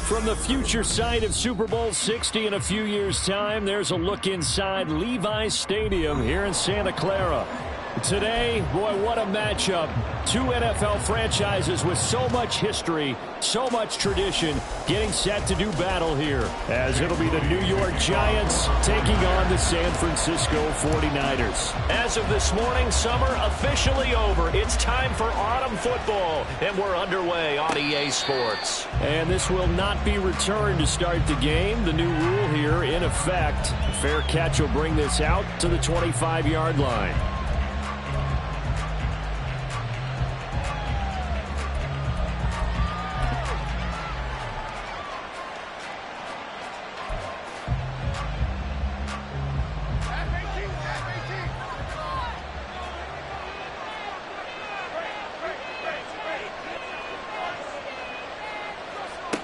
From the future site of Super Bowl 60 in a few years' time, there's a look inside Levi's Stadium here in Santa Clara. Today, boy, what a matchup. Two NFL franchises with so much history, so much tradition, getting set to do battle here, as it'll be the New York Giants taking on the San Francisco 49ers. As of this morning, summer officially over. It's time for autumn football, and we're underway on EA Sports. And this will not be returned to start the game. The new rule here in effect. Fair catch will bring this out to the 25-yard line.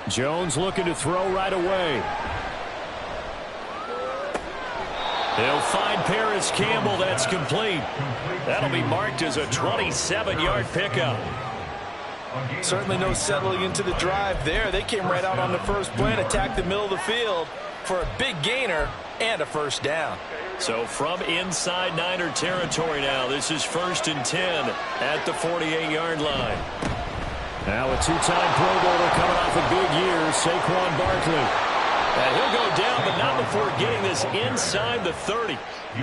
Jones looking to throw right away. He'll find Paris Campbell. That's complete. That'll be marked as a 27-yard pickup. Certainly no settling into the drive there. They came right out on the first play and attacked the middle of the field for a big gainer and a first down. So from inside Niner territory now, this is 1st and 10 at the 48-yard line. Now a two-time Pro Bowler coming off a big year, Saquon Barkley. And he'll go down, but not before getting this inside the 30.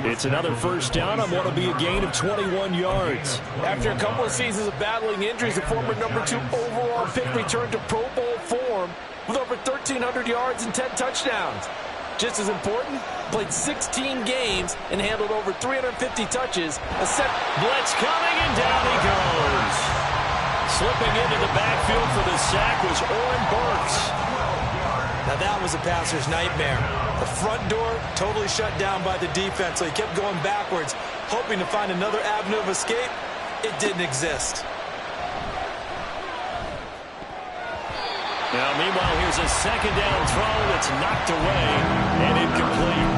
It's another first down on what will be a gain of 21 yards. After a couple of seasons of battling injuries, the former number 2 overall pick returned to Pro Bowl form with over 1,300 yards and 10 touchdowns. Just as important, played 16 games and handled over 350 touches. Blitz coming, and down he goes. Slipping into the backfield for the sack was Oren Burks. Now that was a passer's nightmare. The front door totally shut down by the defense, so he kept going backwards, hoping to find another avenue of escape. It didn't exist. Now, meanwhile, here's a second down throw that's knocked away and incomplete.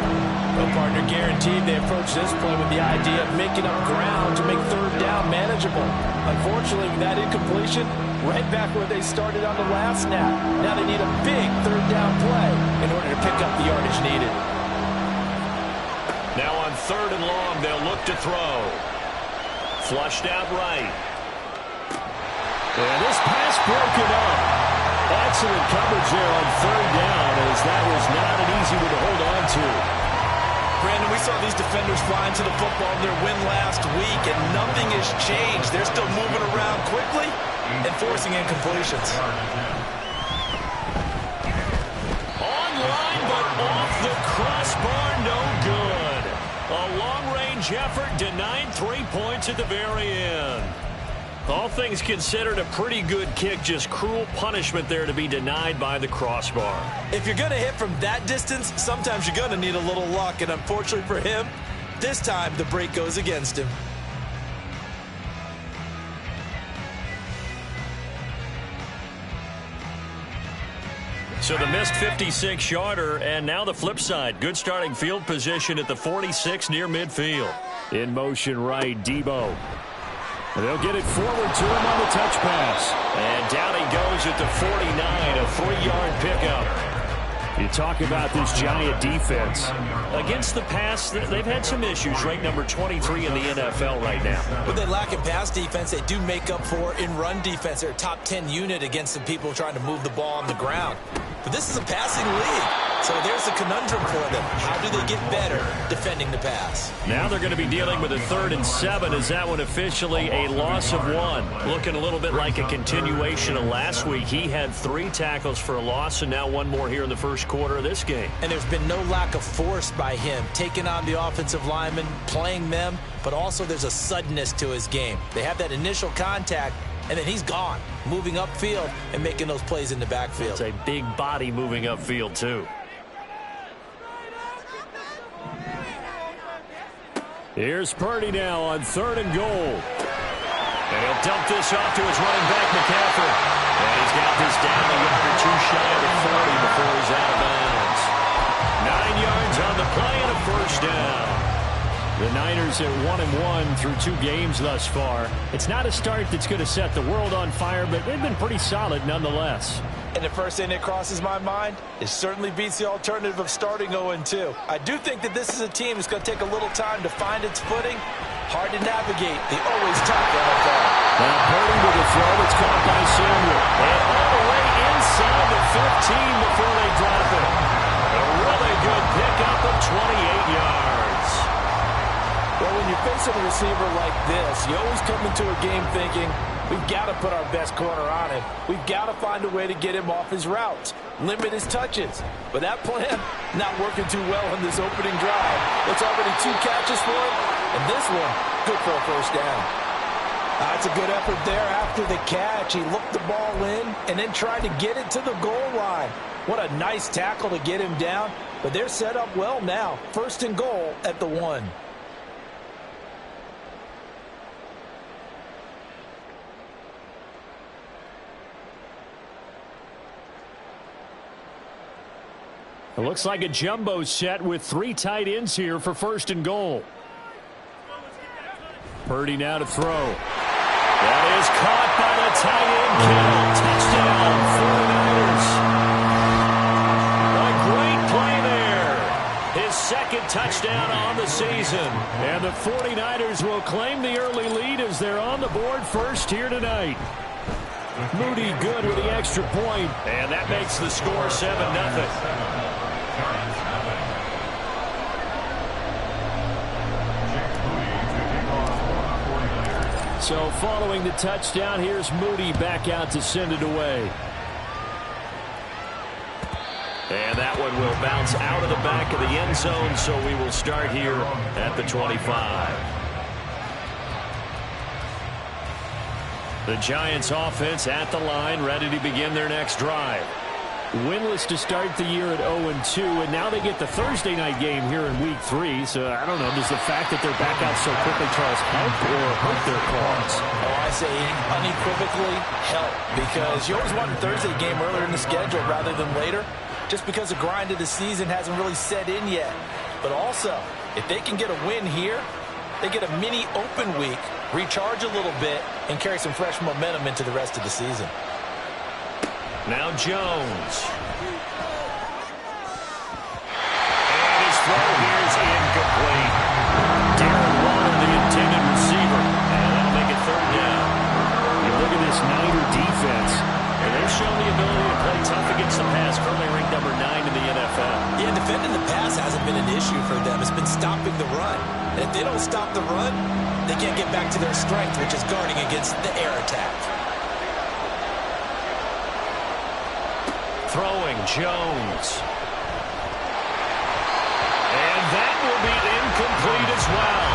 The partner guaranteed they approached this play with the idea of making up ground to make third down manageable. Unfortunately, with that incompletion, right back where they started on the last snap. Now they need a big third down play in order to pick up the yardage needed. Now on 3rd and long, they'll look to throw. Flushed out right. And this pass broken up. Excellent coverage there on 3rd down, as that was not an easy one to hold on to. Brandon, we saw these defenders flying to the football in their win last week, and nothing has changed. They're still moving around quickly and forcing incompletions. Online, but off the crossbar, no good. A long-range effort denied 3 points at the very end. All things considered, a pretty good kick, just cruel punishment there to be denied by the crossbar. If you're going to hit from that distance, sometimes you're going to need a little luck, and unfortunately for him, this time the break goes against him. So the missed 56-yarder, and now the flip side. Good starting field position at the 46 near midfield. In motion right, Debo. They'll get it forward to him on the touch pass. And down he goes at the 49, a 3-yard pickup. You talk about this Giant defense. Against the pass, they've had some issues. Ranked number 23 in the NFL right now. When they lack in pass defense, they do make up for in run defense. They're a top 10 unit against the people trying to move the ball on the ground. But this is a passing league, so there's a conundrum for them. How do they get better defending the pass? Now they're going to be dealing with a 3rd and 7. Is that one officially a loss of 1? Looking a little bit like a continuation of last week. He had 3 tackles for a loss, and now 1 more here in the first quarter of this game. And there's been no lack of force by him, taking on the offensive linemen, playing them, but also there's a suddenness to his game. They have that initial contact, and then he's gone, moving upfield and making those plays in the backfield. It's a big body moving upfield, too. Here's Purdy now on 3rd and goal. And he'll dump this off to his running back, McCaffrey. And he's got this down the yard or 2 shy of the 40 before he's out of bounds. 9 yards on the play and a first down. The Niners at 1-1 through 2 games thus far. It's not a start that's going to set the world on fire, but they've been pretty solid nonetheless. And the first thing that crosses my mind, it certainly beats the alternative of starting 0-2. I do think that this is a team that's going to take a little time to find its footing. Hard to navigate the always tough NFL. Now Purdy with a throw that's caught by Samuel. And all the way inside the 15 before they drop it. A really good pickup of 28 yards. Well, when you're facing a receiver like this, you always come into a game thinking, we've got to put our best corner on him. We've got to find a way to get him off his routes, limit his touches. But that plan, not working too well in this opening drive. It's already 2 catches for him, and this one, good for a first down. That's a good effort there after the catch. He looked the ball in and then tried to get it to the goal line. What a nice tackle to get him down, but they're set up well now. First and goal at the 1. It looks like a jumbo set with 3 tight ends here for first and goal. Purdy now to throw. That is caught by the tight end, Kittle. Touchdown, 49ers. A great play there. His second touchdown on the season. And the 49ers will claim the early lead as they're on the board first here tonight. Moody good with the extra point, and that makes the score 7-0. So following the touchdown, here's Moody back out to send it away. And that one will bounce out of the back of the end zone, so we will start here at the 25. The Giants offense at the line, ready to begin their next drive. Winless to start the year at 0-2, and now they get the Thursday night game here in Week 3. So, I don't know, does the fact that they're back out so quickly, Charles, help or hurt their cause? Oh, I say unequivocally help, because you always want a Thursday game earlier in the schedule rather than later, just because the grind of the season hasn't really set in yet. But also, if they can get a win here, they get a mini open week, recharge a little bit, and carry some fresh momentum into the rest of the season. Now Jones. And his throw here is incomplete. Darren Waller, the intended receiver. And that'll make it third down. You look at this Niner defense, and they've shown the ability to play tough against the pass, currently ranked number 9 in the NFL. Yeah, defending the pass hasn't been an issue for them. It's been stopping the run. And if they don't stop the run, they can't get back to their strength, which is guarding against the air attack. Throwing, Jones. And that will be incomplete as well.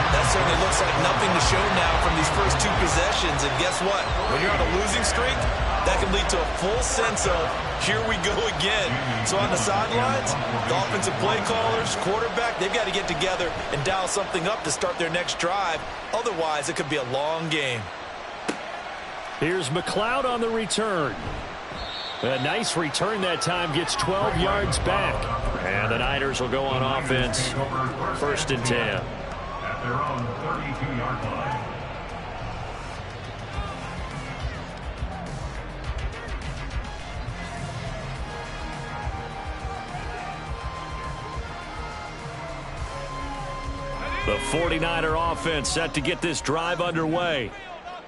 That certainly looks like nothing to show now from these first 2 possessions. And guess what? When you're on a losing streak, that can lead to a full sense of, here we go again. So on the sidelines, the offensive play callers, quarterback, they've got to get together and dial something up to start their next drive. Otherwise, it could be a long game. Here's McLeod on the return. A nice return that time, gets 12 yards back. And the Niners will go on offense, first and 10. At their own 32-yard line. The 49er offense set to get this drive underway.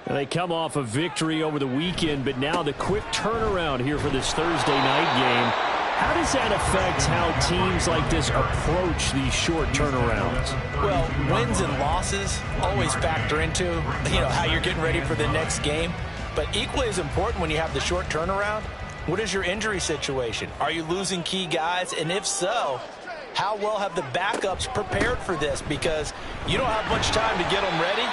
They come off a victory over the weekend, but now the quick turnaround here for this Thursday night game. How does that affect how teams like this approach these short turnarounds? Well, wins and losses always factor into, how you're getting ready for the next game. But equally as important when you have the short turnaround, what is your injury situation? Are you losing key guys? And if so, how well have the backups prepared for this? Because you don't have much time to get them ready.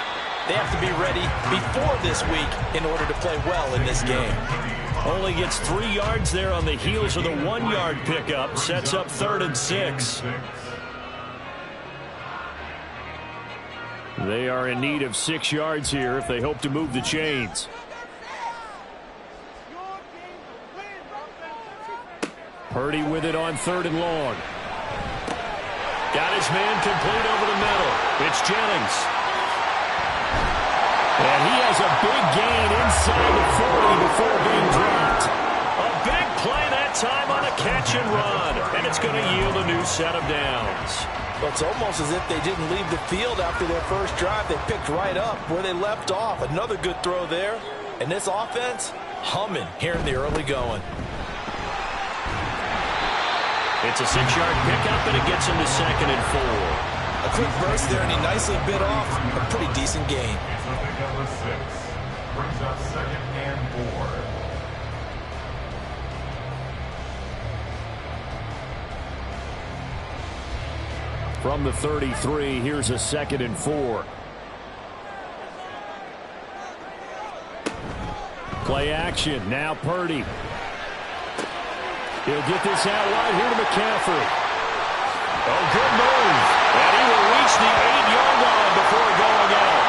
They have to be ready before this week in order to play well in this game. Only gets 3 yards there on the heels of the 1-yard pickup. Sets up 3rd and 6. They are in need of 6 yards here if they hope to move the chains. Purdy with it on 3rd and long. Got his man complete over the middle. It's Jennings. And he has a big gain inside the 40 before being dropped. time on a catch and run, and it's going to yield a new set of downs. Well, it's almost as if they didn't leave the field after their first drive. They picked right up where they left off. Another good throw there. And this offense, humming here in the early going. It's a 6-yard pickup, and it gets him to 2nd and 4. A quick burst there, and he nicely bit off a pretty decent gain. It's a pickup of 6. Brings up 2nd and 4. From the 33, here's a 2nd and 4. Play action. Now Purdy. He'll get this out wide here to McCaffrey. Oh, good move. And he will reach the 8-yard line before going out.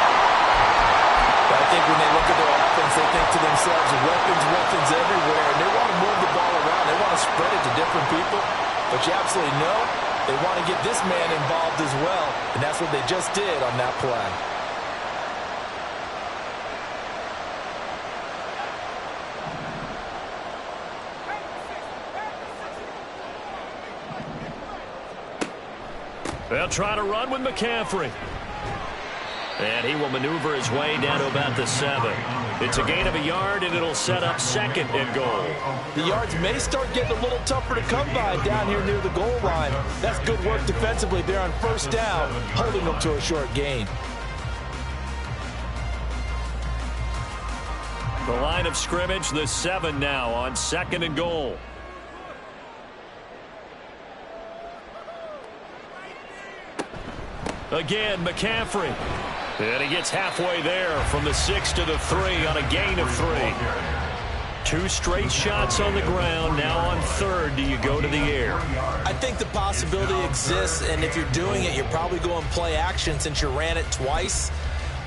I think when they look at their offense, they think to themselves, weapons everywhere. And they want to move the ball around. They want to spread it to different people. But you absolutely know they want to get this man involved as well. And that's what they just did on that play. They'll try to run with McCaffrey. And he will maneuver his way down to about the 7. It's a gain of a yard, and it'll set up 2nd and goal. The yards may start getting a little tougher to come by down here near the goal line. That's good work defensively there on first down, holding them to a short gain. The line of scrimmage, the 7 now on 2nd and goal. Again, McCaffrey. And he gets halfway there from the 6 to the 3 on a gain of 3. 2 straight shots on the ground. Now on 3rd, do you go to the air? I think the possibility exists, and if you're doing it, you're probably going play action since you ran it twice.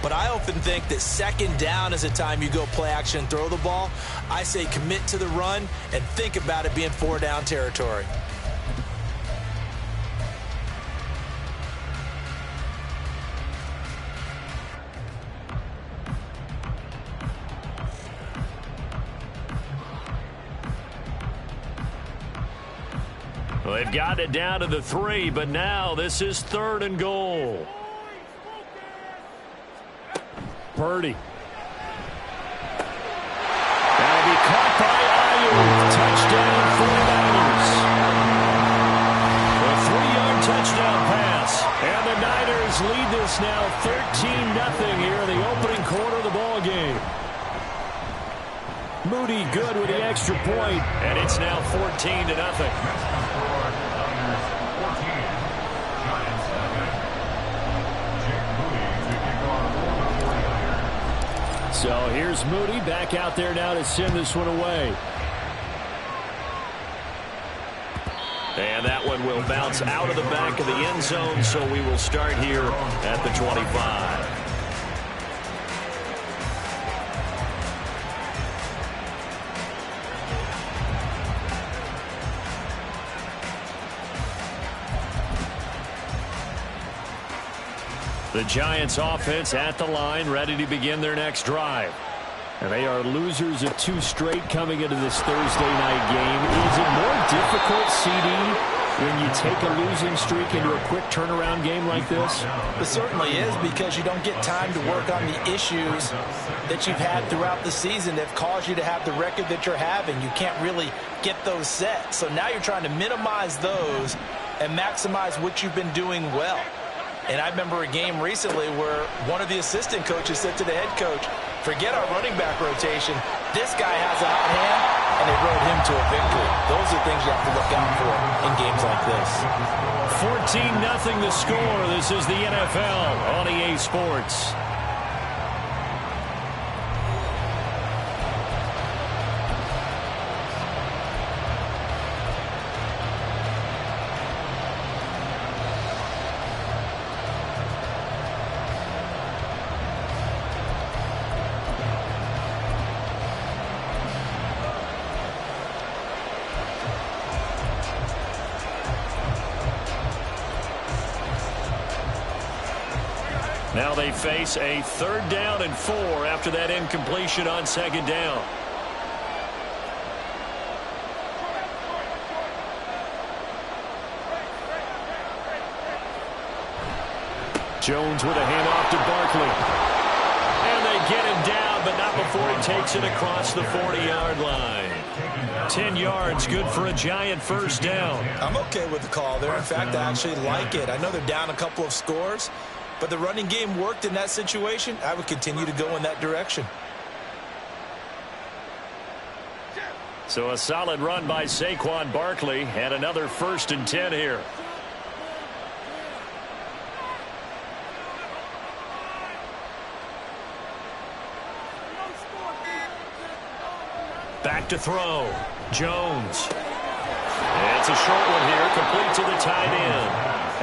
But I often think that 2nd down is a time you go play action and throw the ball. I say commit to the run and think about it being 4-down territory. Well, they've got it down to the 3, but now this is 3rd and goal. Purdy. That'll be caught by Ayuk. Touchdown 49ers. A 3-yard touchdown pass. And the Niners lead this now 13-0 here in the opening quarter of the ball game. Moody good with the extra point, and it's now 14-0. So here's Moody back out there now to send this one away. And that one will bounce out of the back of the end zone, so we will start here at the 25. The Giants offense at the line, ready to begin their next drive. And they are losers of 2 straight coming into this Thursday night game. Is it more difficult, CD, when you take a losing streak into a quick turnaround game like this? It certainly is, because you don't get time to work on the issues that you've had throughout the season that have caused you to have the record that you're having. You can't really get those set. So now you're trying to minimize those and maximize what you've been doing well. And I remember a game recently where one of the assistant coaches said to the head coach, forget our running back rotation. This guy has a hot hand, and they rode him to a victory. Those are things you have to look out for in games like this. 14-0 the score. This is the NFL on EA Sports. Now they face a 3rd down and 4 after that incompletion on 2nd down. Jones with a handoff to Barkley. And they get him down, but not before he takes it across the 40-yard line. 10 yards, good for a Giant first down. I'm okay with the call there. In fact, I actually like it. I know they're down a couple of scores, but the running game worked in that situation. I would continue to go in that direction. So a solid run by Saquon Barkley, and another 1st and 10 here. Back to throw. Jones. It's a short one here, complete to the tight end.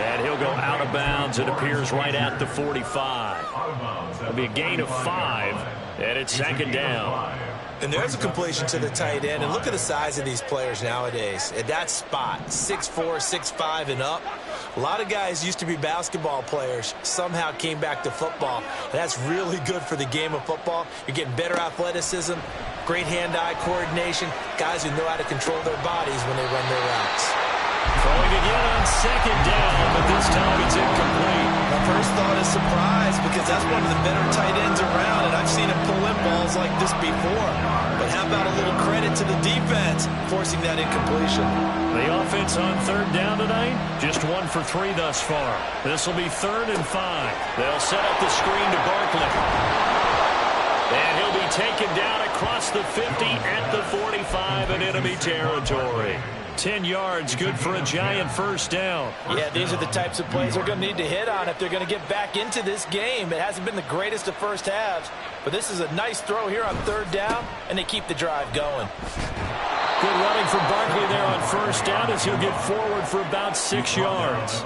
And he'll go out of bounds. It appears right at the 45. It'll be a gain of 5, and it's 2nd down. And there's a completion to the tight end. And look at the size of these players nowadays. At that spot, 6'4", 6'5", and up. A lot of guys used to be basketball players, somehow came back to football. And that's really good for the game of football. You're getting better athleticism, great hand-eye coordination, guys who know how to control their bodies when they run their routes. Throwing again on 2nd down, but this time it's incomplete. My first thought is surprise, because that's one of the better tight ends around, and I've seen him pull in balls like this before. But how about a little credit to the defense forcing that incompletion? The offense on 3rd down tonight, just 1 for 3 thus far. This will be 3rd and 5. They'll set up the screen to Barkley. And he'll be taken down across the 50 at the 45 in enemy territory. 10 yards, good for a Giant first down. Yeah, these are the types of plays they're going to need to hit on if they're going to get back into this game. It hasn't been the greatest of first halves, but this is a nice throw here on 3rd down, and they keep the drive going. Good running from Barkley there on 1st down as he'll get forward for about 6 yards.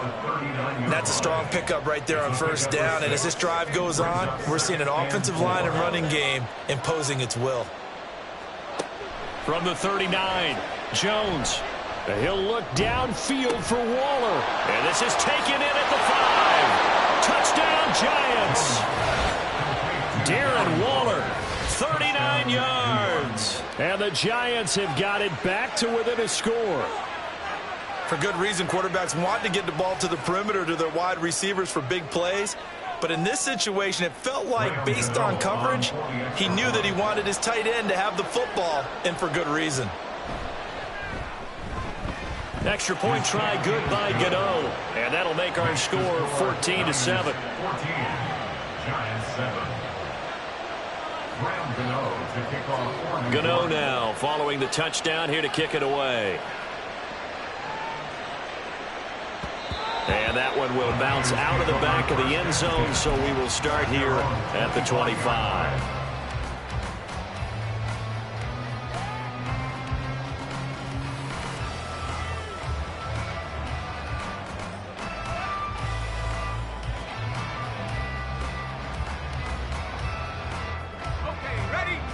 That's a strong pickup right there on 1st down, and as this drive goes on, we're seeing an offensive line and running game imposing its will. From the 39, Jones. He'll look downfield for Waller. And this is taken in at the 5. Touchdown, Giants. Darren Waller, 39 yards. And the Giants have got it back to within a score. For good reason, quarterbacks want to get the ball to the perimeter to their wide receivers for big plays. But in this situation, it felt like, based on coverage, he knew that he wanted his tight end to have the football, and for good reason. Extra point try good by Gano. And that'll make our score 14-7. 14, Giants 7. Graham Gano to kick off. Gano now following the touchdown here to kick it away. And that one will bounce out of the back of the end zone, so we will start here at the 25.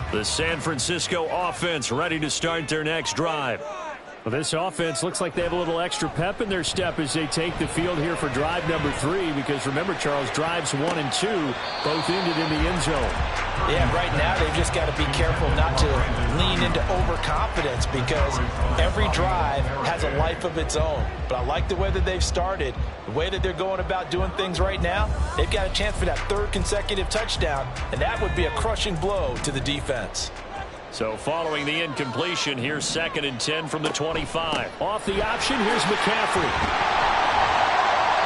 The San Francisco offense ready to start their next drive. Well, this offense looks like they have a little extra pep in their step as they take the field here for drive number 3, because remember, Charles, drives 1 and 2 both ended in the end zone. Yeah, right now they've just got to be careful not to lean into overconfidence, because every drive has a life of its own. But I like the way that they've started, the way that they're going about doing things right now. They've got a chance for that 3rd consecutive touchdown, and that would be a crushing blow to the defense. So following the incompletion, here's 2nd and 10 from the 25. Off the option, here's McCaffrey.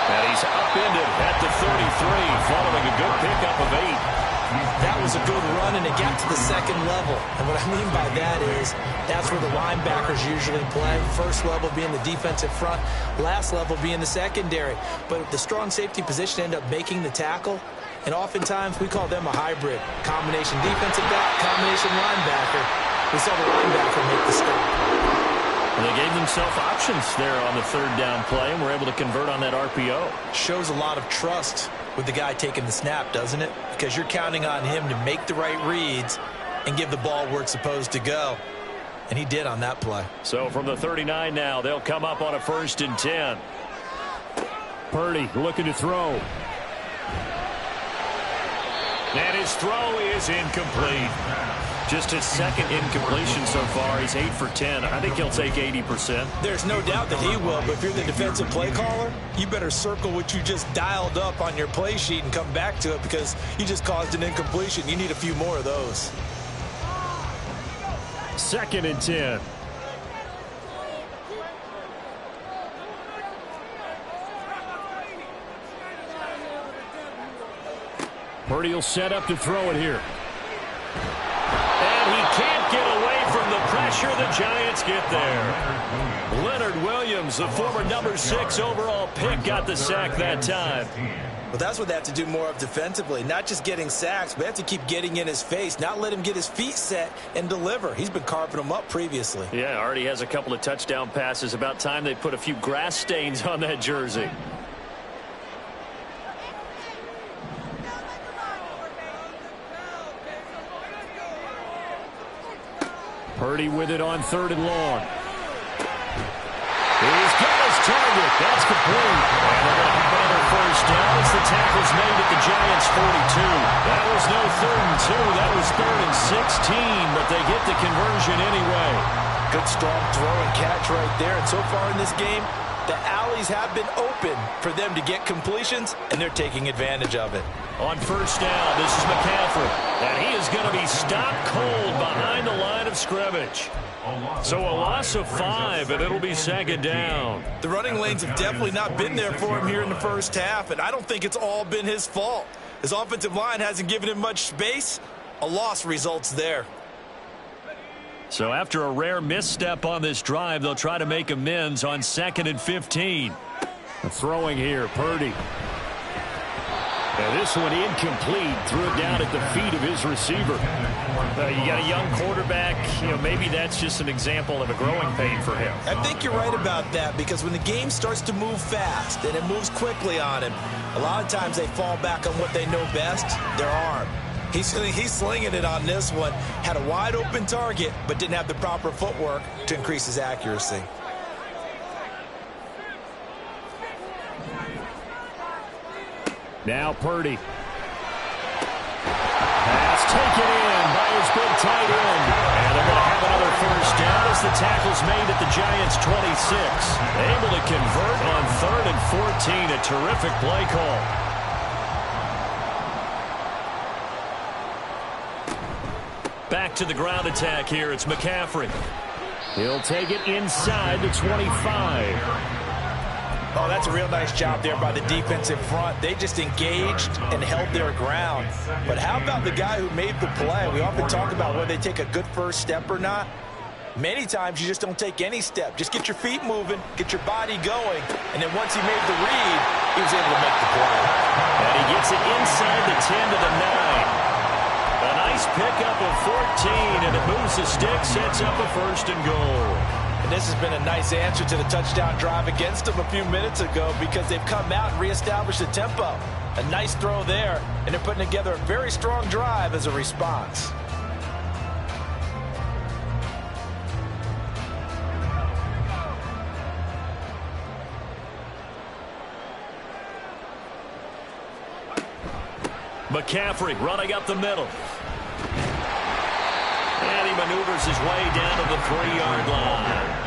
And he's upended at the 33 following a good pickup of 8. That was a good run, and it got to the 2nd level. And what I mean by that is that's where the linebackers usually play. First level being the defensive front, last level being the secondary. But the strong safety position ended up making the tackle. And oftentimes we call them a hybrid. Combination defensive back, combination linebacker. We saw the linebacker make the stop. And they gave themselves options there on the 3rd down play, and were able to convert on that RPO. Shows a lot of trust with the guy taking the snap, doesn't it? Because you're counting on him to make the right reads and give the ball where it's supposed to go. And he did on that play. So from the 39 now, they'll come up on a 1st and 10. Purdy looking to throw. And his throw is incomplete. Just his second incompletion so far. He's 8 for 10. I think he'll take 80%. There's no doubt that he will, but if you're the defensive play caller, you better circle what you just dialed up on your play sheet and come back to it because you just caused an incompletion. You need a few more of those. 2nd and 10. Purdy will set up to throw it here. And he can't get away from the pressure. The Giants get there. Leonard Williams, the former number 6 overall pick, got the sack that time. Well, that's what they have to do more of defensively. Not just getting sacks, but they have to keep getting in his face, not let him get his feet set and deliver. He's been carving them up previously. Yeah, already has a couple of touchdown passes. About time they put a few grass stains on that jersey. Purdy with it on 3rd and long. He's got his target. That's complete. And they're going to have another first down as the tackle's made at the Giants' 42. That was no 3rd and 2. That was 3rd and 16, but they get the conversion anyway. Good strong throw and catch right there. And so far in this game, the alleys have been open for them to get completions, and they're taking advantage of it. On first down, this is McCaffrey. And he is going to be stopped cold behind the line of scrimmage. So a loss of 5, and it'll be 2nd down. The running lanes have definitely not been there for him here in the first half, and I don't think it's all been his fault. His offensive line hasn't given him much space. A loss results there. So after a rare misstep on this drive, they'll try to make amends on 2nd and 15. Throwing here, Purdy. And this one incomplete. Threw it down at the feet of his receiver. You got a young quarterback. Maybe that's just an example of a growing pain for him. I think you're right about that because when the game starts to move fast and it moves quickly on him, a lot of times they fall back on what they know best, their arm. He's slinging it on this one. Had a wide open target, but didn't have the proper footwork to increase his accuracy. Now Purdy. Pass taken in by his big tight end. And they're going to have another first down as the tackle's made at the Giants' 26. Able to convert on 3rd and 14. A terrific play call. Back to the ground attack here. It's McCaffrey. He'll take it inside the 25. Oh, that's a real nice job there by the defensive front. They just engaged and held their ground. But how about the guy who made the play? We often talk about whether they take a good first step or not. Many times you just don't take any step. Just get your feet moving, get your body going, and then once he made the read, he was able to make the play. And he gets it inside the 10 to the 9. A nice pickup of 14, and it moves the stick, sets up a 1st and goal. And this has been a nice answer to the touchdown drive against them a few minutes ago because they've come out and reestablished the tempo. A nice throw there, and they're putting together a very strong drive as a response. McCaffrey running up the middle. And he maneuvers his way down to the 3-yard line.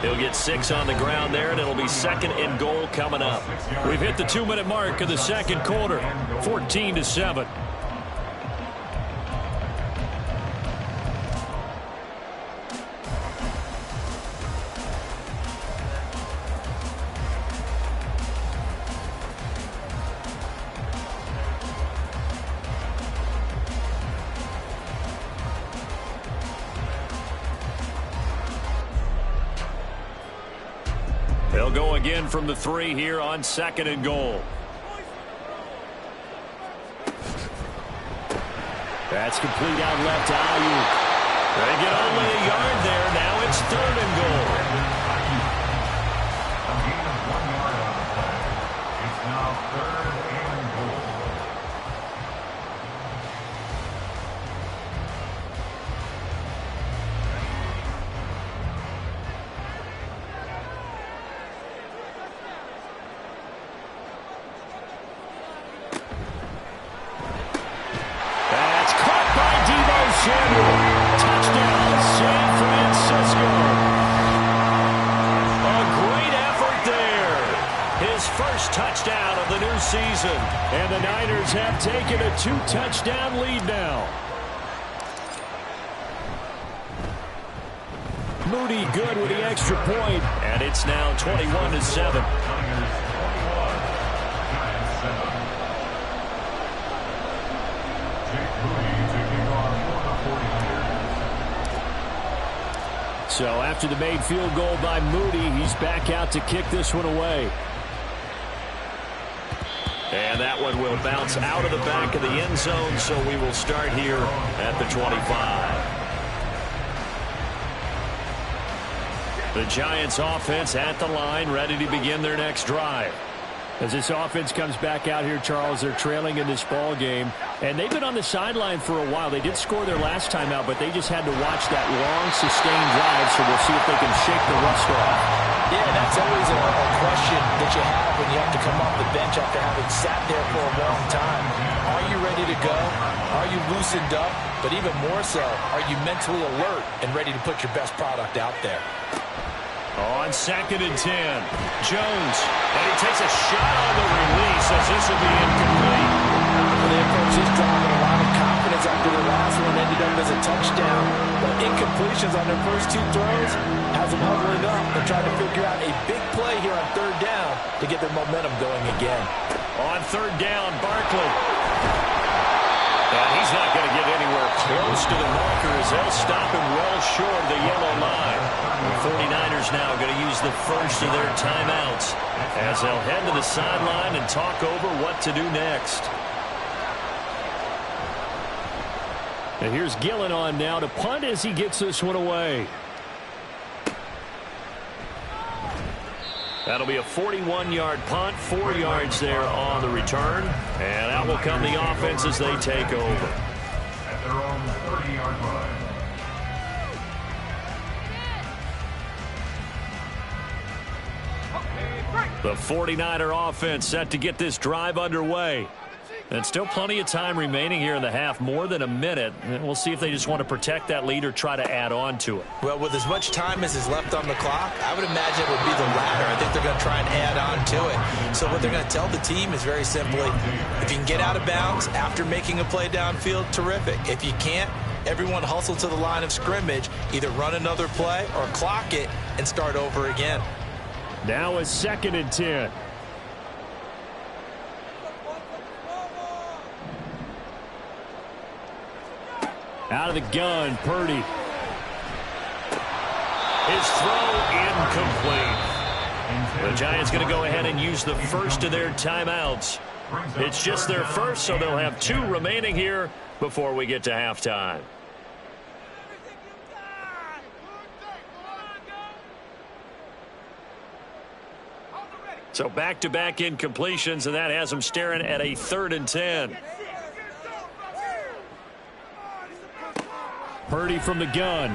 He'll get 6 on the ground there, and it'll be 2nd and goal coming up. We've hit the 2-minute mark of the 2nd quarter, 14-7. They'll go again from the 3 here on 2nd and goal. That's complete out left to Ayuk. They get only a yard there. Now it's 3rd and goal. A gain of 1 yard on the play. It's now 3rd and goal. Samuel. first touchdown of the new season. And the Niners have taken a 2-touchdown lead now. Moody good with the extra point. And it's now 21-7. So after the made field goal by Moody, he's back out to kick this one away. And that one will bounce out of the back of the end zone, so we will start here at the 25. The Giants offense at the line, ready to begin their next drive. As this offense comes back out here, Charles, they're trailing in this ball game. And they've been on the sideline for a while. They did score their last time out, but they just had to watch that long, sustained drive, so we'll see if they can shake the rust off. Yeah, that's always a question that you have when you have to come off the bench after having sat there for a long time. Are you ready to go? Are you loosened up? But even more so, are you mentally alert and ready to put your best product out there? On 2nd and 10, Jones, and he takes a shot on the release as this will be incomplete. Well, they approach this drive with a lot of confidence after the last one ended up as a touchdown. But incompletions on their first two throws has them huddling up and trying to figure out a big play here on 3rd down to get their momentum going again. On 3rd down, Barkley. And he's not going to get anywhere close to the marker as they'll stop him well short of the yellow line. The 49ers now going to use the first of their timeouts as they'll head to the sideline and talk over what to do next. And here's Gillen on now to punt as he gets this one away. That'll be a 41-yard punt, 4 yards there on the return. And out will come the offense as they take over. At their own 30-yard line. The 49er offense set to get this drive underway. And still plenty of time remaining here in the half, more than a minute. And we'll see if they just want to protect that lead or try to add on to it. Well, with as much time as is left on the clock, I would imagine it would be the latter. I think they're going to try and add on to it. So what they're going to tell the team is very simply, if you can get out of bounds after making a play downfield, terrific. If you can't, everyone hustle to the line of scrimmage, either run another play or clock it and start over again. Now is 2nd and 10. Out of the gun, Purdy. His throw incomplete. The Giants going to go ahead and use the first of their timeouts. It's just their first, so they'll have 2 remaining here before we get to halftime. So back-to-back incompletions, and that has them staring at a 3rd and 10. Purdy from the gun.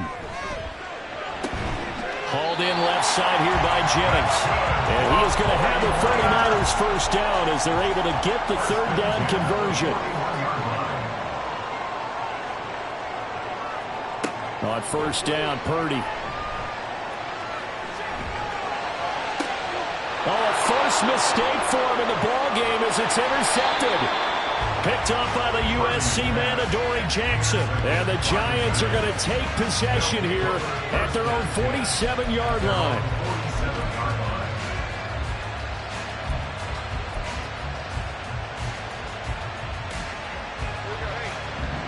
Hauled in left side here by Jennings. And he is going to have the 49ers first down as they're able to get the 3rd down conversion. On 1st down, Purdy. Oh, a first mistake for him in the ball game as it's intercepted. Picked up by the USC man, Adoree Jackson. And the Giants are going to take possession here at their own 47-yard line.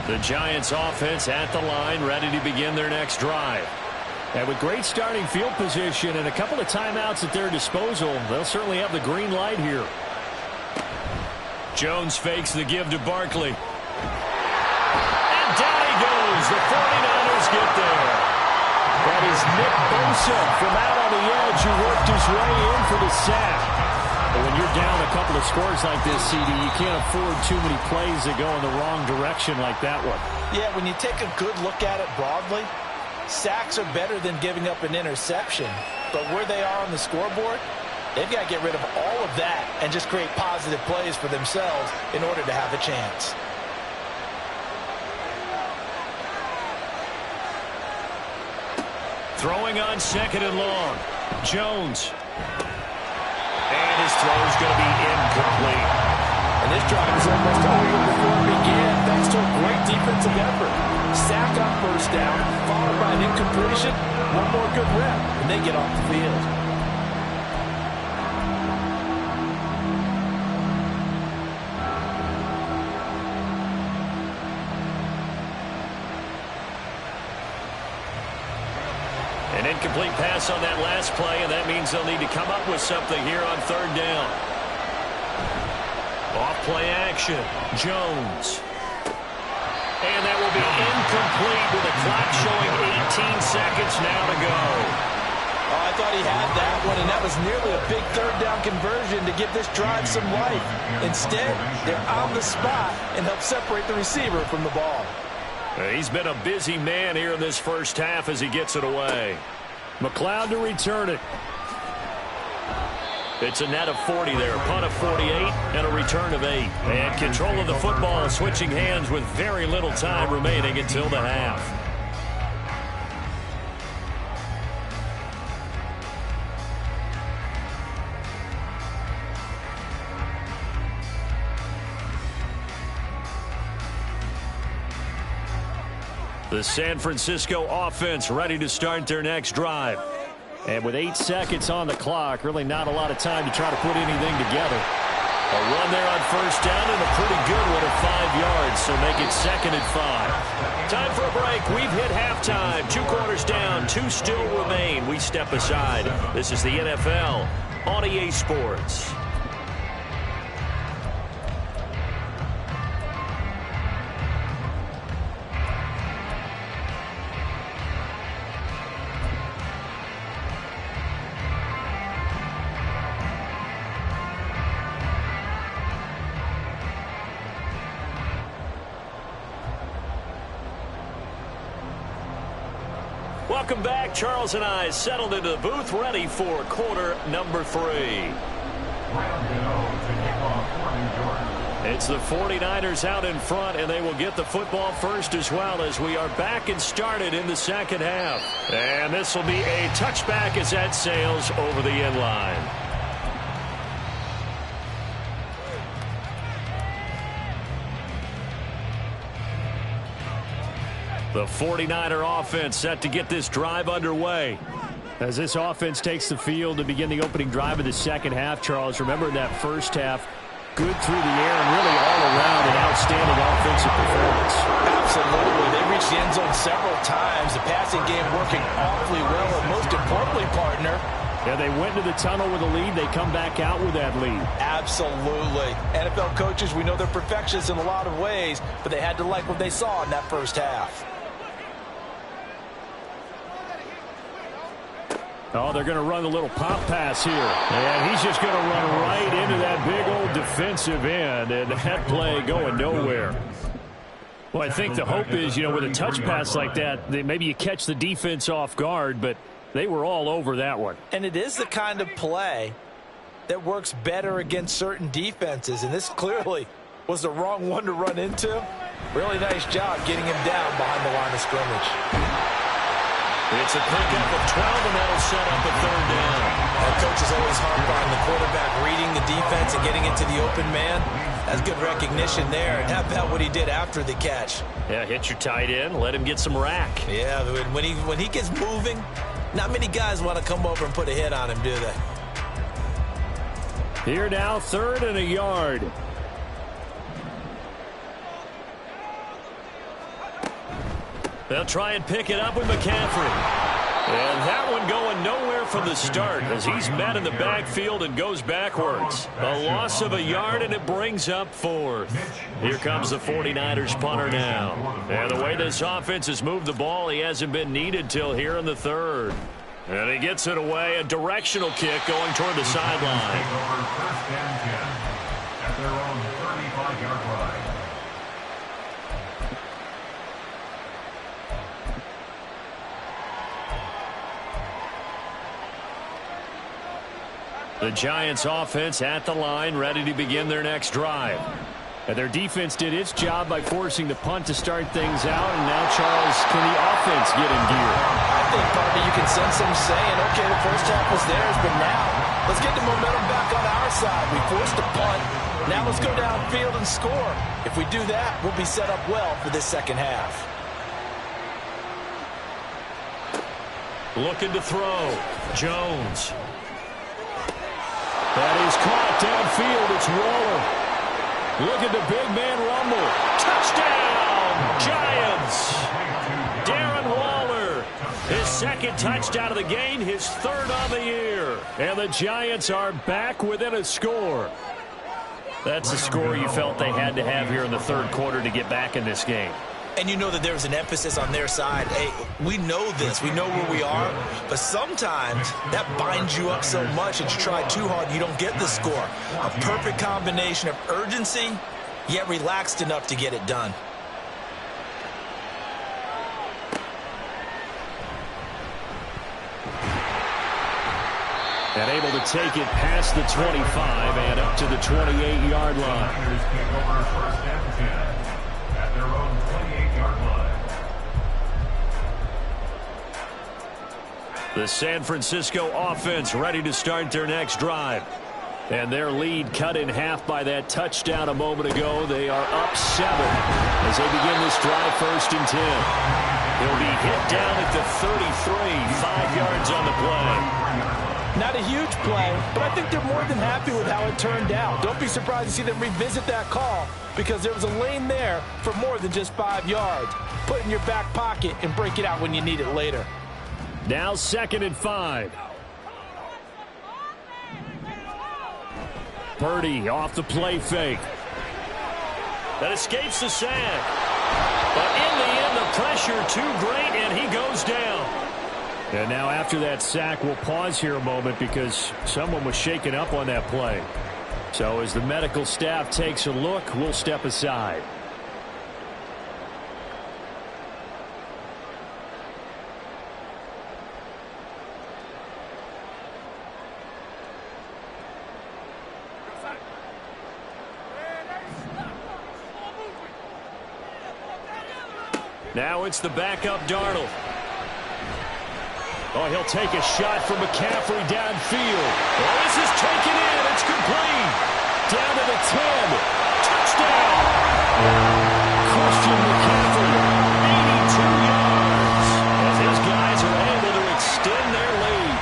The Giants offense at the line, ready to begin their next drive. And with great starting field position and a couple of timeouts at their disposal, they'll certainly have the green light here. Jones fakes the give to Barkley. And down he goes. The 49ers get there. That is Nick Bosa from out on the edge who worked his way in for the sack. But when you're down a couple of scores like this, CD, you can't afford too many plays that go in the wrong direction like that one. Yeah, when you take a good look at it broadly, sacks are better than giving up an interception. But where they are on the scoreboard, they've got to get rid of all of that and just create positive plays for themselves in order to have a chance. Throwing on 2nd and long. Jones. And his throw is going to be incomplete. And this drive is almost over before it began, thanks to a great defensive effort. Sack on first down, followed by an incompletion. One more good rep, and they get off the field. An incomplete pass on that last play, and that means they'll need to come up with something here on third down. Off-play action, Jones. And that will be incomplete with the clock showing 18 seconds now to go. Oh, I thought he had that one, and that was nearly a big third down conversion to give this drive some life. Instead, they're on the spot and help separate the receiver from the ball. He's been a busy man here in this first half as he gets it away. McLeod to return it. It's a net of 40 there, punt of 48, and a return of 8. And control of the football, switching hands with very little time remaining until the half. The San Francisco offense ready to start their next drive. And with 8 seconds on the clock, really not a lot of time to try to put anything together. A run there on first down and a pretty good one at 5 yards, so make it 2nd and 5. Time for a break. We've hit halftime. 2 quarters down, 2 still remain. We step aside. This is the NFL on EA Sports. Welcome back. Charles and I settled into the booth, ready for quarter number 3. It's the 49ers out in front, and they will get the football first as well as we are back and started in the second half. And this will be a touchback as that sails over the end line. The 49er offense set to get this drive underway. As this offense takes the field to begin the opening drive of the second half, Charles, remember in that first half, good through the air and really all around an outstanding offensive performance. Absolutely. They reached the end zone several times. The passing game working awfully well, and most importantly, partner, yeah, they went to the tunnel with a lead. They come back out with that lead. Absolutely. NFL coaches, we know they're perfectionists in a lot of ways, but they had to like what they saw in that first half. Oh, they're going to run a little pop pass here. And he's just going to run right into that big old defensive end. And that play going nowhere. Well, I think the hope is, you know, with a touch pass like that, maybe you catch the defense off guard, but they were all over that one. And it is the kind of play that works better against certain defenses. And this clearly was the wrong one to run into. Really nice job getting him down behind the line of scrimmage. It's a pickup of 12, and that'll set up a third down. Our coaches always harp on the quarterback reading the defense and getting into the open man. That's good recognition there. And how about what he did after the catch? Yeah, hit your tight end, let him get some rack. Yeah, when he gets moving, not many guys want to come over and put a hit on him, do they? Here now, 3rd and a yard. They'll try and pick it up with McCaffrey. And that one going nowhere from the start as he's met in the backfield and goes backwards. A loss of a yard, and it brings up 4th. Here comes the 49ers punter now. And the way this offense has moved the ball, he hasn't been needed till here in the 3rd. And he gets it away, a directional kick going toward the sideline. First and 10 at their own 35-yard line. The Giants offense at the line, ready to begin their next drive. And their defense did its job by forcing the punt to start things out. And now, Charles, can the offense get in gear? I think, partner, you can sense them saying, okay, the first half was theirs, but now Let's get the momentum back on our side. We forced a punt. Now let's go downfield and score. If we do that, we'll be set up well for this second half. Looking to throw. Jones. That is caught downfield. It's Waller. Look at the big man rumble. Touchdown, Giants. Darren Waller. His second touchdown of the game, his third on the year. And the Giants are back within a score. That's the score you felt they had to have here in the third quarter to get back in this game. And you know that there's an emphasis on their side. Hey, we know this. We know where we are. But sometimes that binds you up so much that you try too hard, you don't get the score. A perfect combination of urgency, yet relaxed enough to get it done. And able to take it past the 25 and up to the 28-yard line. At their own 28-yard line. The San Francisco offense ready to start their next drive. And their lead cut in half by that touchdown a moment ago. They are up 7 as they begin this drive, 1st and 10. He'll be hit down at the 33, 5 yards on the play. Not a huge play, but I think they're more than happy with how it turned out. Don't be surprised to see them revisit that call because there was a lane there for more than just 5 yards. Put it in your back pocket and break it out when you need it later. Now 2nd and 5. Purdy off the play fake. That escapes the sack. But in the end, the pressure too great, and he goes down. And now after that sack, we'll pause here a moment because someone was shaken up on that play. So as the medical staff takes a look, we'll step aside. Now it's the backup Darnold. Oh, he'll take a shot from McCaffrey downfield. Oh, this is taken in. It's complete. Down to the 10. Touchdown. Christian McCaffrey, 82 yards. As his guys are able to extend their lead.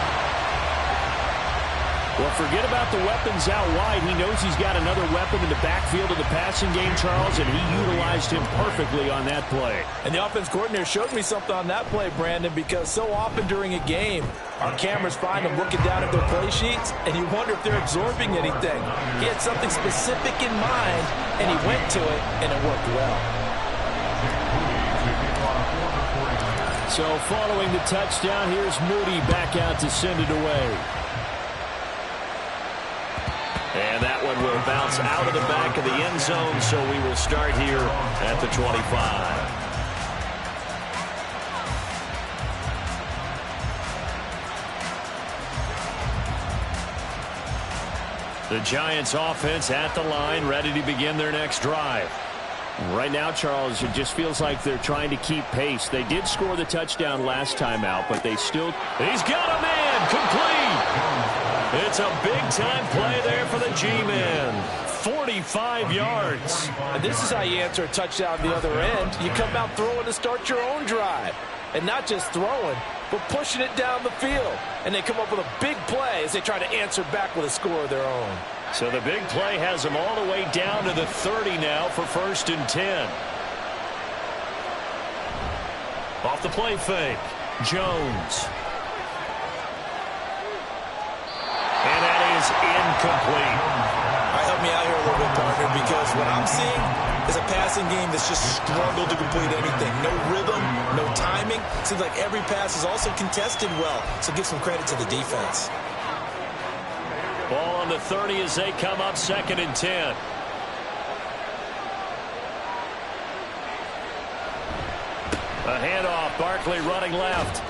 Well, forget about the weapons out wide. He knows he's got another weapon in the backfield of the passing game, Charles, and he utilized him perfectly on that play. And the offense coordinator showed me something on that play, Brandon, because so often during a game, our cameras find them looking down at their play sheets, and you wonder if they're absorbing anything. He had something specific in mind, and he went to it, and it worked well. So following the touchdown, here's Moody back out to send it away. And that one will bounce out of the back of the end zone, so we will start here at the 25. The Giants offense at the line, ready to begin their next drive. Right now, Charles, it just feels like they're trying to keep pace. They did score the touchdown last time out, but they still... He's got a man! Complete! It's a big-time play there for the G-Man. 45 yards. And this is how you answer a touchdown the other end. You come out throwing to start your own drive. And not just throwing, but pushing it down the field. And they come up with a big play as they try to answer back with a score of their own. So the big play has them all the way down to the 30 now for 1st and 10. Off the play fake. Jones. And that is incomplete. All right, help me out here a little bit, partner, because what I'm seeing is a passing game that's just struggled to complete anything. No rhythm, no timing. Seems like every pass is also contested well, so give some credit to the defense. Ball on the 30 as they come up 2nd and 10. A handoff, Barkley running left.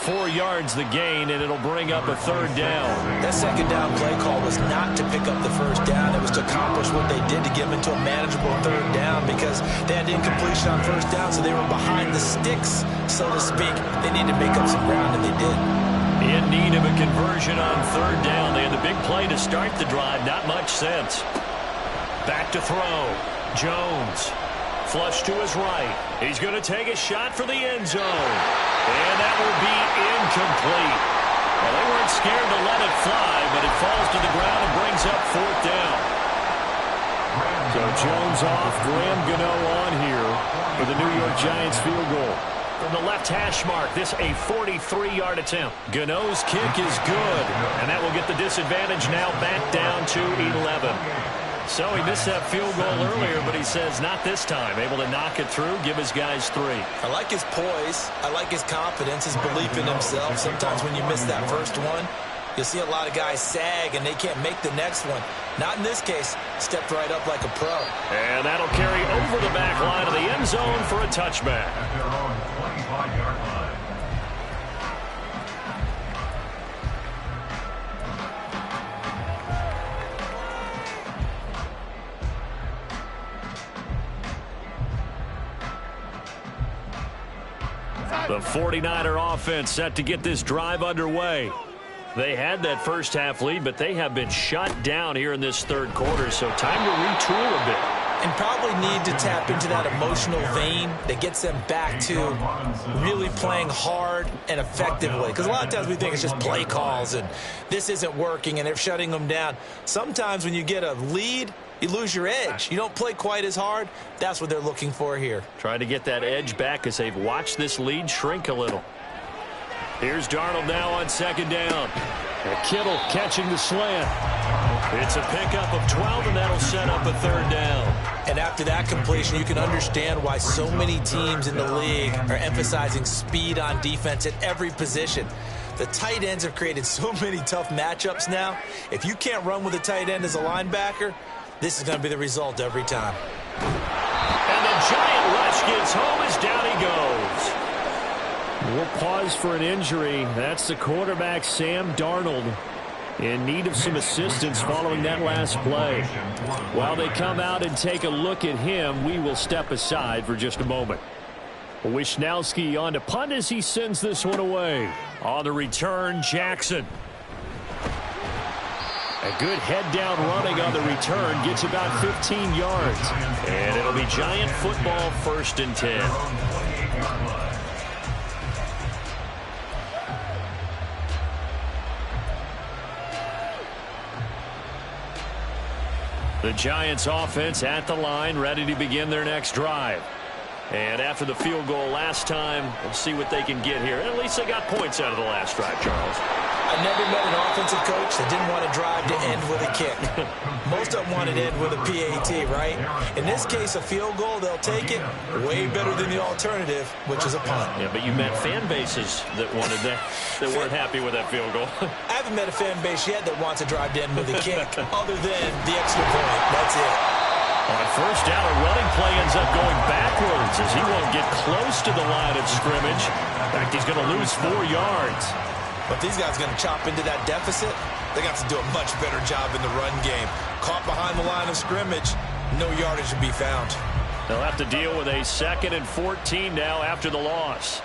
4 yards the gain, and it'll bring up a 3rd down. That 2nd down play call was not to pick up the 1st down. It was to accomplish what they did to get them into a manageable 3rd down because they had incompletion on 1st down, so they were behind the sticks, so to speak. They needed to make up some ground, and they did. In need of a conversion on third down. They had the big play to start the drive. Not much sense. Back to throw. Jones. Flush to his right. He's going to take a shot for the end zone. And that will be incomplete. Well, they weren't scared to let it fly, but it falls to the ground and brings up fourth down. So Jones off, Graham Gano on here for the New York Giants field goal. From the left hash mark, this a 43-yard attempt. Gano's kick is good, and that will get the disadvantage now back down to 11. So he missed that field goal earlier, but he says not this time. Able to knock it through, give his guys 3. I like his poise. I like his confidence, his belief in himself. Sometimes when you miss that first one, you'll see a lot of guys sag, and they can't make the next one. Not in this case. Stepped right up like a pro. And that'll carry over the back line of the end zone for a touchback. At their own 25-yard line. The 49er offense set to get this drive underway. They had that first half lead, but they have been shut down here in this third quarter, so time to retool a bit. And probably need to tap into that emotional vein that gets them back to really playing hard and effectively. Because a lot of times we think it's just play calls and this isn't working and they're shutting them down. Sometimes when you get a lead, you lose your edge. You don't play quite as hard. That's what they're looking for here. Trying to get that edge back as they've watched this lead shrink a little. Here's Darnold now on second down. And Kittle catching the slant. It's a pickup of 12, and that'll set up a third down. And after that completion, you can understand why so many teams in the league are emphasizing speed on defense at every position. The tight ends have created so many tough matchups now. If you can't run with a tight end as a linebacker, this is going to be the result every time. And the giant rush gets home as down he goes. We'll pause for an injury. That's the quarterback, Sam Darnold, in need of some assistance following that last play. While they come out and take a look at him, we will step aside for just a moment. Wisnowski on to punt as he sends this one away. On the return, Jackson. A good head-down running on the return. Gets about 15 yards. And it'll be Giant football, 1st and 10. The Giants offense at the line, ready to begin their next drive. And after the field goal last time, we'll see what they can get here. At least they got points out of the last drive, Charles. I never met an offensive coach that didn't want to drive to end with a kick. Most of them wanted to end with a PAT, right? In this case, a field goal, they'll take it. Way better than the alternative, which is a punt. Yeah, but you met fan bases that wanted that, that weren't happy with that field goal. I haven't met a fan base yet that wants to drive to end with a kick, other than the extra point. That's it. On first down, a running play ends up going backwards as he won't get close to the line of scrimmage. In fact, he's going to lose 4 yards. But these guys are going to chop into that deficit. They got to do a much better job in the run game. Caught behind the line of scrimmage, no yardage to be found. They'll have to deal with a 2nd and 14 now after the loss.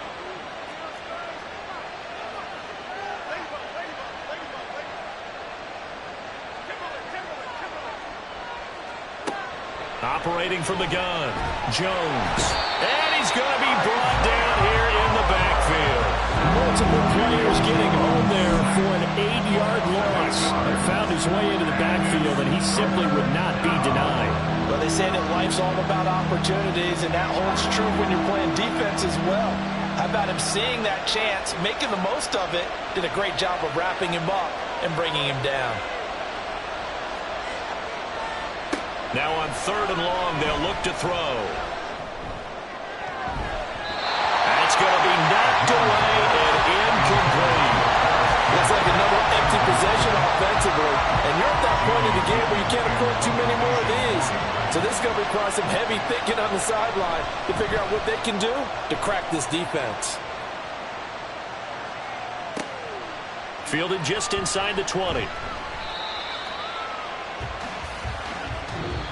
Operating from the gun, Jones. And he's going to be brought down here in the backfield. Multiple players getting home there for an 8-yard loss. He found his way into the backfield, and he simply would not be denied. Well, they say that life's all about opportunities, and that holds true when you're playing defense as well. How about him seeing that chance, making the most of it, did a great job of wrapping him up and bringing him down. Now on 3rd and long, they'll look to throw. That's going to be knocked away and incomplete. Looks like another empty possession offensively. And you're at that point in the game where you can't afford too many more of these. So this is going to require some heavy thinking on the sideline to figure out what they can do to crack this defense. Fielded just inside the 20.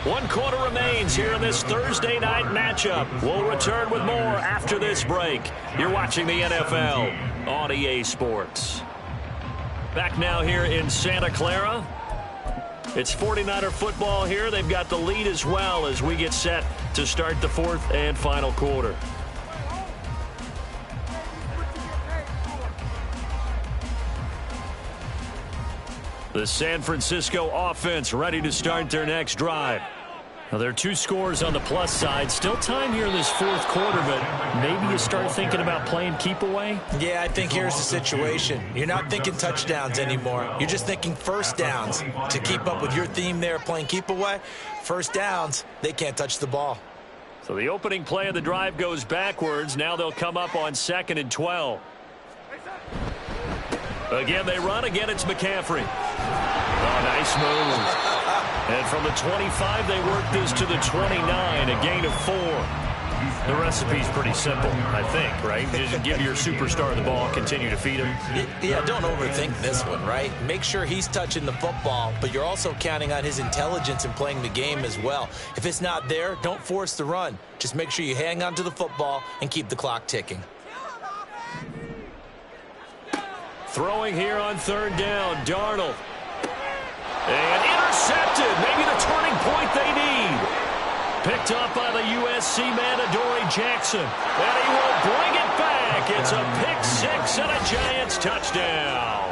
1 quarter remains here in this Thursday night matchup. We'll return with more after this break. You're watching the NFL on EA Sports. Back now here in Santa Clara. It's 49er football here. They've got the lead as well as we get set to start the fourth and final quarter. The San Francisco offense ready to start their next drive. Now, there are 2 scores on the plus side. Still time here in this fourth quarter, but maybe you start thinking about playing keep away? Yeah, I think here's the situation. You're not thinking touchdowns anymore. You're just thinking first downs. To keep up with your theme there, playing keep away, first downs, they can't touch the ball. So the opening play of the drive goes backwards. Now they'll come up on 2nd and 12. Again, they run. Again, it's McCaffrey. Oh, nice move. And from the 25, they work this to the 29, a gain of 4. The recipe's pretty simple, I think, right? Just give your superstar the ball, continue to feed him. Yeah, don't overthink this one, right? Make sure he's touching the football, but you're also counting on his intelligence in playing the game as well. If it's not there, don't force the run. Just make sure you hang on to the football and keep the clock ticking. Throwing here on 3rd down, Darnold. And intercepted, maybe the turning point they need. Picked up by the USC man, Adoree Jackson. And he will bring it back. It's a pick 6 and a Giants touchdown.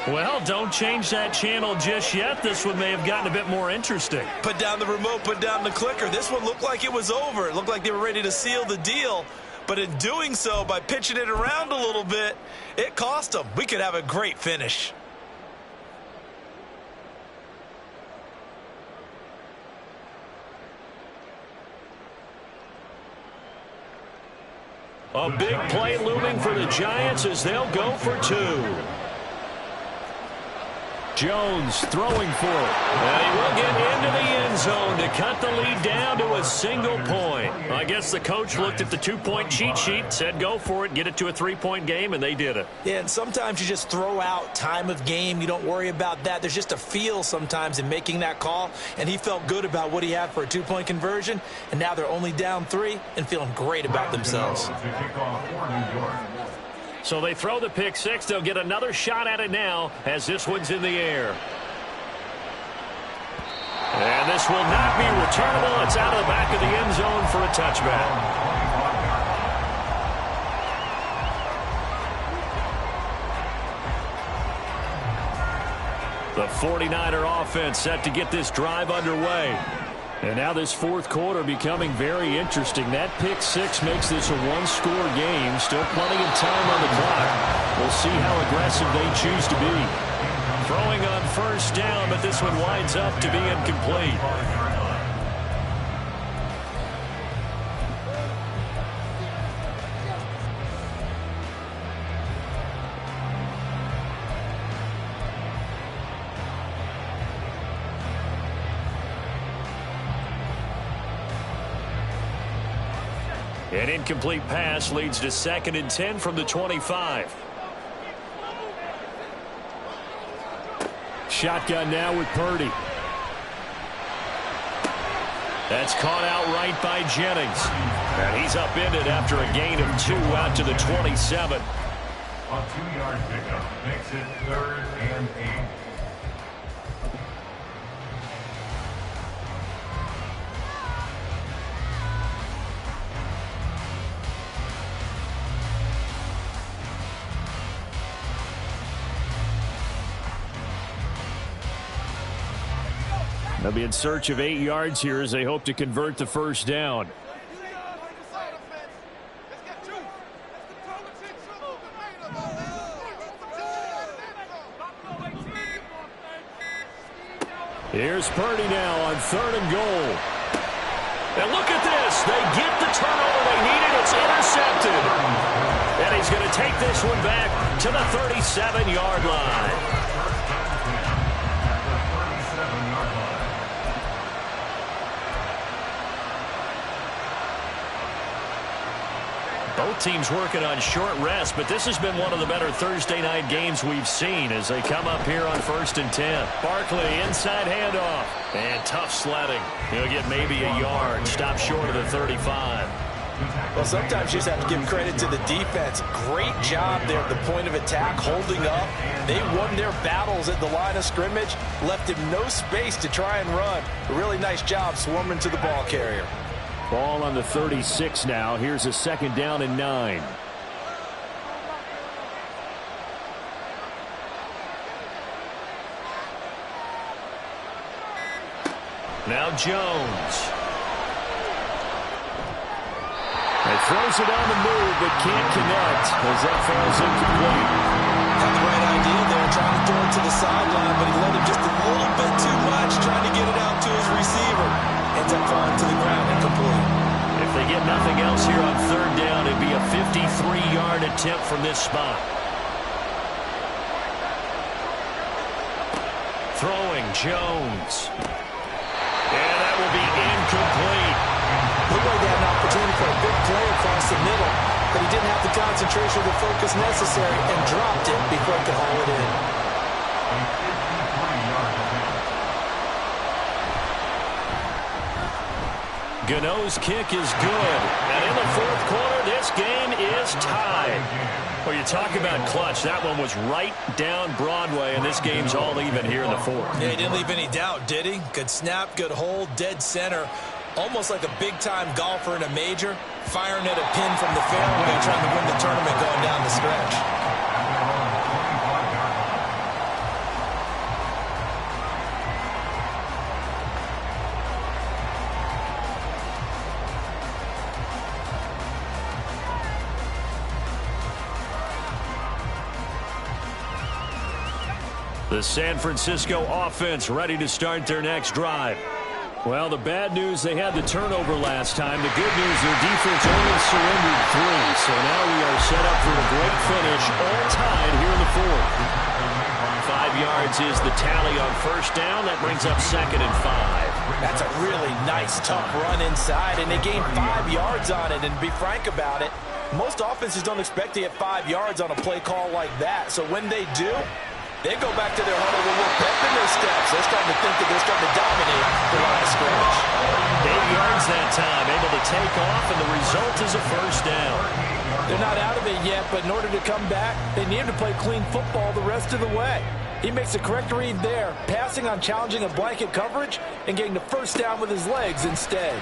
Well, don't change that channel just yet. This one may have gotten a bit more interesting. Put down the remote, put down the clicker. This one looked like it was over. It looked like they were ready to seal the deal. But in doing so, by pitching it around a little bit, it cost them. We could have a great finish. A big play looming for the Giants as they'll go for 2. Jones throwing for it. And he will get into the end zone to cut the lead down to a single point. I guess the coach looked at the 2-point cheat sheet, said go for it, get it to a 3-point game, and they did it. Yeah, and sometimes you just throw out time of game. You don't worry about that. There's just a feel sometimes in making that call, and he felt good about what he had for a 2-point conversion, and now they're only down 3 and feeling great about themselves. So they throw the pick 6. They'll get another shot at it now as this one's in the air. And this will not be returnable. It's out of the back of the end zone for a touchback. The 49er offense set to get this drive underway. And now this fourth quarter becoming very interesting. That pick 6 makes this a 1-score game. Still plenty of time on the clock. We'll see how aggressive they choose to be. Throwing on 1st down, but this one winds up to be incomplete. An incomplete pass leads to 2nd and 10 from the 25. Shotgun now with Purdy. That's caught out right by Jennings. And he's upended after a gain of 2 out to the 27. A 2-yard pickup makes it 3rd and 8. They'll be in search of 8 yards here as they hope to convert the 1st down. Here's Purdy now on 3rd and goal. And look at this. They get the turnover they needed. It's intercepted. And he's going to take this one back to the 37-yard line. Both teams working on short rest, but this has been one of the better Thursday night games we've seen as they come up here on 1st and 10. Barkley inside handoff. And tough sledding. He'll get maybe a yard. Stop short of the 35. Well, sometimes you just have to give credit to the defense. Great job there at the point of attack, holding up. They won their battles at the line of scrimmage, left him no space to try and run. A really nice job swarming to the ball carrier. Ball on the 36 now. Here's a 2nd down and 9. Now Jones. He throws it on the move, but can't connect as that falls incomplete. Had the right idea there, trying to throw it to the sideline, but he let it just a little bit too much, trying to get it out to his receiver. Ends up falling to the ground, incomplete. If they get nothing else here on 3rd down, it'd be a 53-yard attempt from this spot. Throwing Jones. And that will be incomplete. Looked like they had an opportunity for a big play across the middle, but he didn't have the concentration or the focus necessary and dropped it before he could haul it in. Gano's kick is good. And in the 4th quarter, this game is tied. Well, you talk about clutch. That one was right down Broadway, and this game's all even here in the 4th. Yeah, he didn't leave any doubt, did he? Good snap, good hold, dead center. Almost like a big-time golfer in a major, firing at a pin from the fairway, trying to win the tournament going down the stretch. The San Francisco offense ready to start their next drive. Well, the bad news, they had the turnover last time. The good news, their defense only surrendered 3. So now we are set up for a great finish, all tied here in the 4th. 5 yards is the tally on 1st down. That brings up 2nd and 5. That's a really nice, tough run inside, and they gained 5 yards on it. And to be frank about it, most offenses don't expect to get 5 yards on a play call like that. So when they do, they go back to their huddle with a little pep in their steps. They're starting to think that they're starting to dominate the line of scrimmage. 8 yards that time, able to take off, and the result is a 1st down. They're not out of it yet, but in order to come back, they need to play clean football the rest of the way. He makes the correct read there, passing on challenging a blanket coverage and getting the 1st down with his legs instead.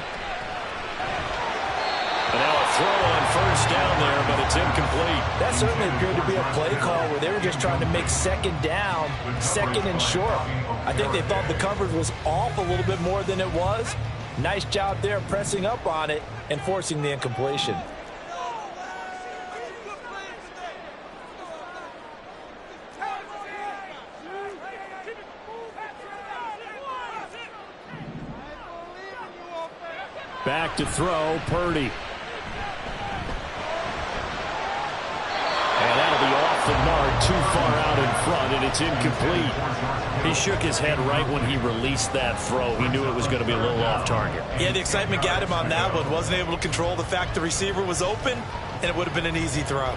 And now a throw on 1st down there, but it's incomplete. That certainly appeared to be a play call where they were just trying to make 2nd down, 2nd and short. I think they thought the coverage was off a little bit more than it was. Nice job there pressing up on it and forcing the incompletion. Back to throw, Purdy. And that'll be off the mark, too far out in front, and it's incomplete. He shook his head right when he released that throw. He knew it was going to be a little off target. Yeah, the excitement got him on that one. Wasn't able to control the fact the receiver was open, and it would have been an easy throw.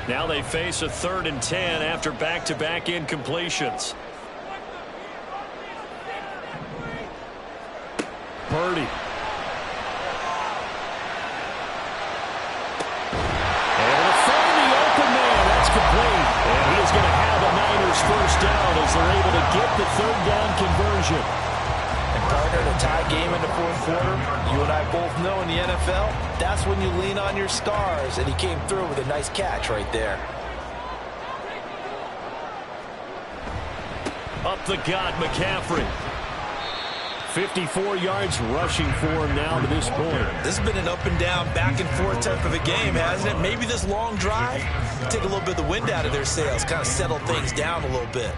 Now they face a 3rd and 10 after back-to-back incompletions. Purdy. Able to find the open man. That's complete. And he is going to have a Niners 1st down as they're able to get the 3rd down conversion. And partner, in a tie game in the 4th quarter, you and I both know in the NFL, that's when you lean on your stars. And he came through with a nice catch right there. Up the gut, McCaffrey. 54 yards rushing for him now to this point. This has been an up and down, back and forth type of a game, hasn't it? Maybe this long drive, take a little bit of the wind out of their sails, kind of settle things down a little bit.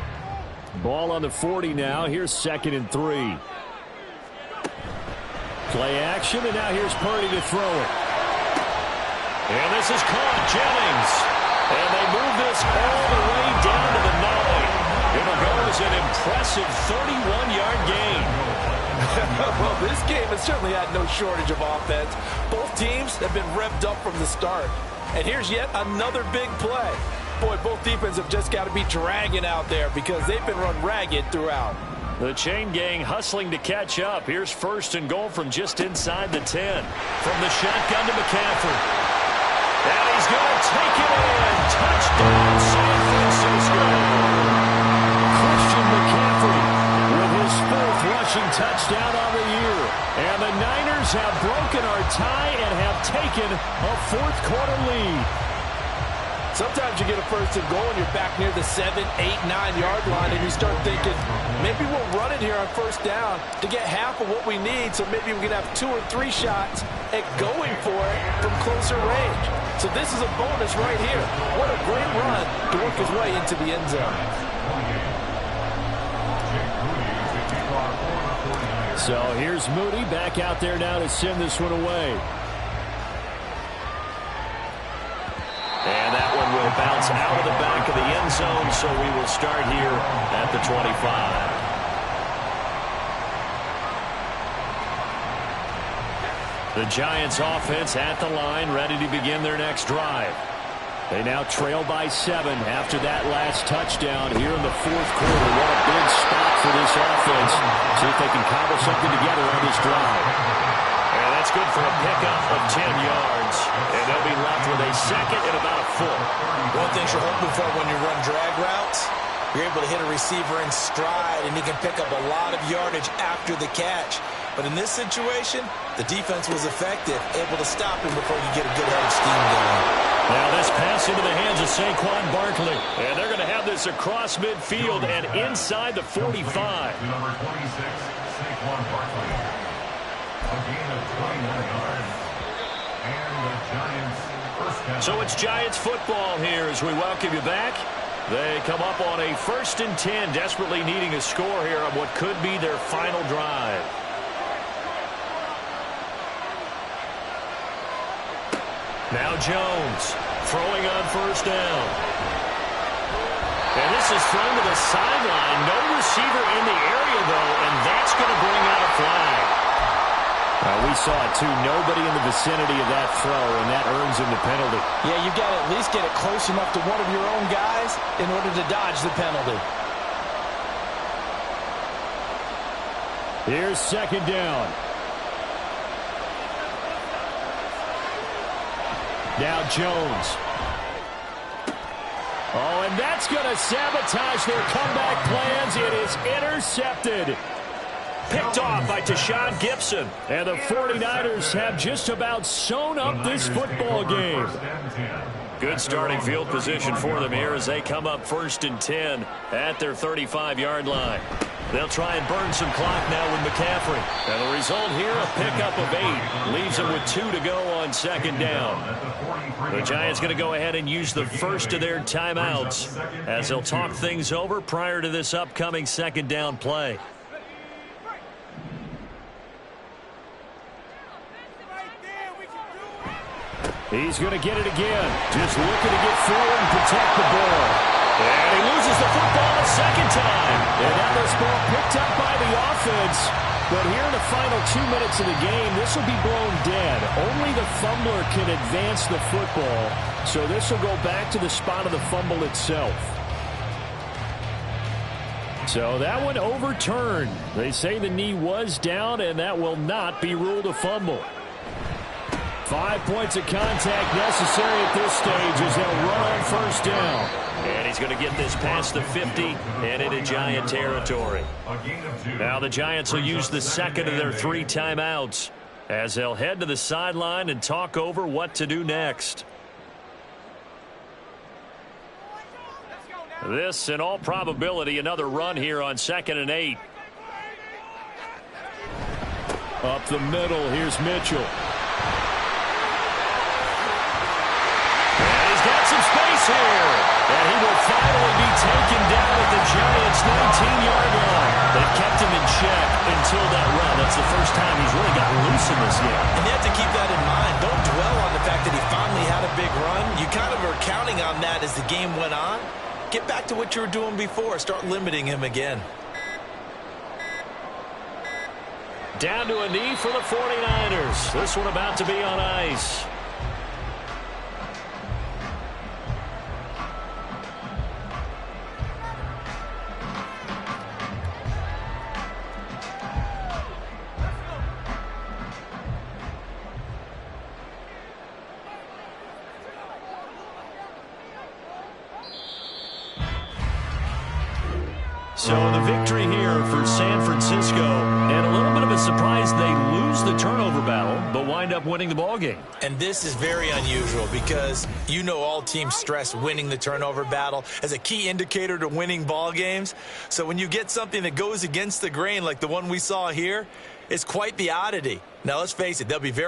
Ball on the 40 now. Here's 2nd and 3. Play action, and now here's Purdy to throw it. And this is caught, Jennings. And they move this all the way down to the 9. It'll go as an impressive 31-yard gain. Well, this game has certainly had no shortage of offense. Both teams have been revved up from the start. And here's yet another big play. Boy, both defenses have just got to be dragging out there because they've been run ragged throughout. The chain gang hustling to catch up. Here's first and goal from just inside the 10. From the shotgun to McCaffrey. And he's going to take it in. Touchdown, San Francisco. Christian McCaffrey with his 4th rushing touchdown on the year. And the Niners have broken our tie and have taken a 4th quarter lead. Sometimes you get a first and goal and you're back near the 7, 8, 9-yard line, and you start thinking, maybe we'll run it here on first down to get half of what we need, so maybe we can have 2 or 3 shots at going for it from closer range. So this is a bonus right here. What a great run to work his way into the end zone. So here's Moody back out there now to send this one away. And that one will bounce out of the back of the end zone, so we will start here at the 25. The Giants offense at the line, ready to begin their next drive. They now trail by 7 after that last touchdown here in the 4th quarter. What a big spot for this offense. See if they can cobble something together on this drive. And that's good for a pickup of 10 yards. And they'll be left with a 2nd and about a foot. One thing you're hoping for when you run drag routes, you're able to hit a receiver in stride, and he can pick up a lot of yardage after the catch. But in this situation, the defense was effective, able to stop him before you get a good head of steam going. Now this pass into the hands of Saquon Barkley. And they're going to have this across midfield and inside the 45. Number 26, Saquon Barkley. A gain of 29 yards. And the Giants first down. So it's Giants football here as we welcome you back. They come up on a 1st and 10, desperately needing a score here on what could be their final drive. Now Jones throwing on first down. And this is thrown to the sideline. No receiver in the area, though, and that's going to bring out a flag. We saw it, too. Nobody in the vicinity of that throw, and that earns him the penalty. Yeah, you've got to at least get it close enough to one of your own guys in order to dodge the penalty. Here's 2nd down. Now Jones. Oh, and that's going to sabotage their comeback plans. It is intercepted. Picked off by Tashawn Gibson. And the 49ers have just about sewn up this football game. Good starting field position for them here as they come up 1st and 10 at their 35-yard line. They'll try and burn some clock now with McCaffrey. And the result here, a pickup of 8. Leaves them with 2 to go on 2nd down. The Giants going to go ahead and use the first of their timeouts as they'll talk things over prior to this upcoming 2nd down play. He's going to get it again. Just looking to get forward and protect the ball. And he loses the football a 2nd time. And now this ball picked up by the offense. But here in the final 2 minutes of the game, this will be blown dead. Only the fumbler can advance the football. So this will go back to the spot of the fumble itself. So that one overturned. They say the knee was down, and that will not be ruled a fumble. 5 points of contact necessary at this stage as they'll run on first down. And he's going to get this past the 50 and into Giant territory. Now the Giants will use the 2nd of their 3 timeouts as they'll head to the sideline and talk over what to do next. This, in all probability, another run here on 2nd and 8. Up the middle, here's Mitchell. Space here, and he will finally be taken down at the Giants' 19-yard line. They've kept him in check until that run. That's the first time he's really gotten loose in this game. And you have to keep that in mind. Don't dwell on the fact that he finally had a big run. You kind of were counting on that as the game went on. Get back to what you were doing before. Start limiting him again. Down to a knee for the 49ers. This one about to be on ice. So the victory here for San Francisco, and a little bit of a surprise they lose the turnover battle, but wind up winning the ball game. And this is very unusual because you know all teams stress winning the turnover battle as a key indicator to winning ball games. So when you get something that goes against the grain like the one we saw here, it's quite the oddity. Now let's face it, they'll be very